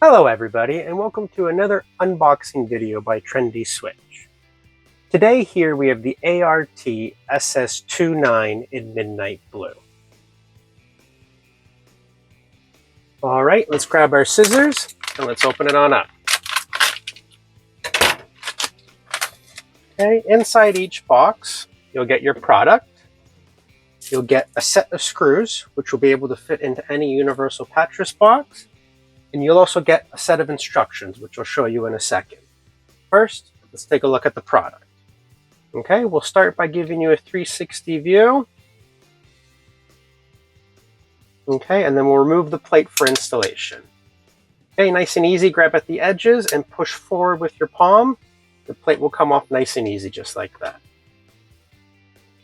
Hello everybody, and welcome to another unboxing video by Trendi Switch. Today here we have the ART-SS29 in Midnight Blue. Alright, let's grab our scissors and let's open it on up. Okay, inside each box you'll get your product. You'll get a set of screws which will be able to fit into any universal mattress box. And you'll also get a set of instructions, which I'll show you in a second. First, let's take a look at the product. Okay, we'll start by giving you a 360 view. Okay, and then we'll remove the plate for installation. Okay, nice and easy, grab at the edges and push forward with your palm. The plate will come off nice and easy, just like that.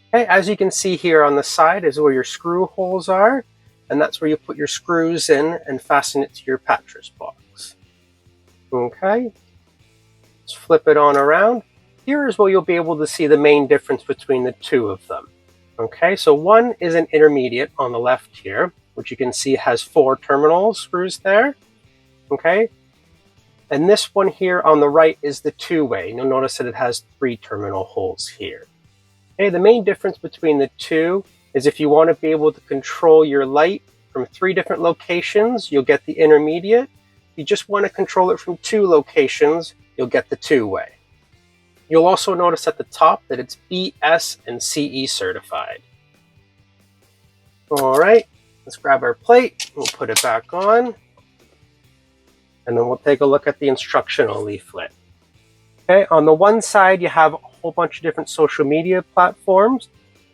Okay, as you can see here on the side is where your screw holes are. And that's where you put your screws in and fasten it to your mattress box. Okay, let's flip it on around. Here is where you'll be able to see the main difference between the two of them. Okay, so one is an intermediate on the left here, which you can see has 4 terminal screws there. Okay, and this one here on the right is the two-way. You'll notice that it has 3 terminal holes here. Okay, the main difference between the two is if you want to be able to control your light from 3 different locations, you'll get the intermediate. If you just want to control it from 2 locations, you'll get the two-way. You'll also notice at the top that it's BS and CE certified. All right, let's grab our plate. We'll put it back on. And then we'll take a look at the instructional leaflet. Okay, on the one side, you have a whole bunch of different social media platforms.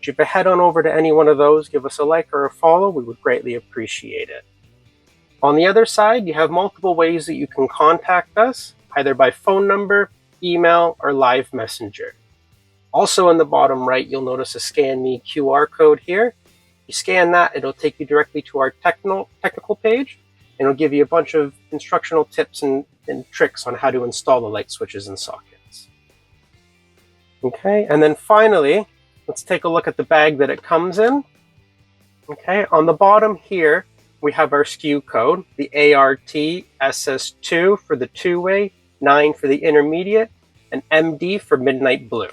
If you head on over to any one of those, give us a like or a follow, we would greatly appreciate it. On the other side, you have multiple ways that you can contact us, either by phone number, email, or live messenger. Also in the bottom right, you'll notice a Scan Me QR code here. If you scan that, it'll take you directly to our technical page, and it'll give you a bunch of instructional tips and tricks on how to install the light switches and sockets. Okay, and then finally, let's take a look at the bag that it comes in. Okay, on the bottom here, we have our SKU code, the ART-SS2 for the two-way, 9 for the intermediate, and MD for Midnight Blue.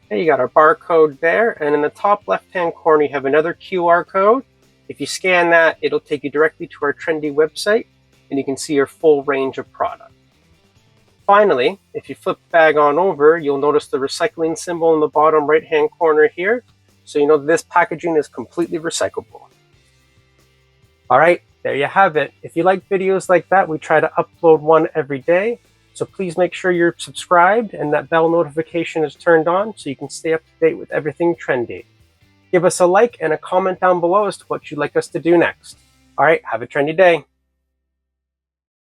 Okay, you got our barcode there, and in the top left-hand corner, you have another QR code. If you scan that, it'll take you directly to our Trendi website, and you can see our full range of products. Finally, if you flip the bag on over, you'll notice the recycling symbol in the bottom right-hand corner here. So you know this packaging is completely recyclable. All right, there you have it. If you like videos like that, we try to upload one every day. So please make sure you're subscribed and that bell notification is turned on so you can stay up to date with everything trendy. Give us a like and a comment down below as to what you'd like us to do next. All right, have a trendy day.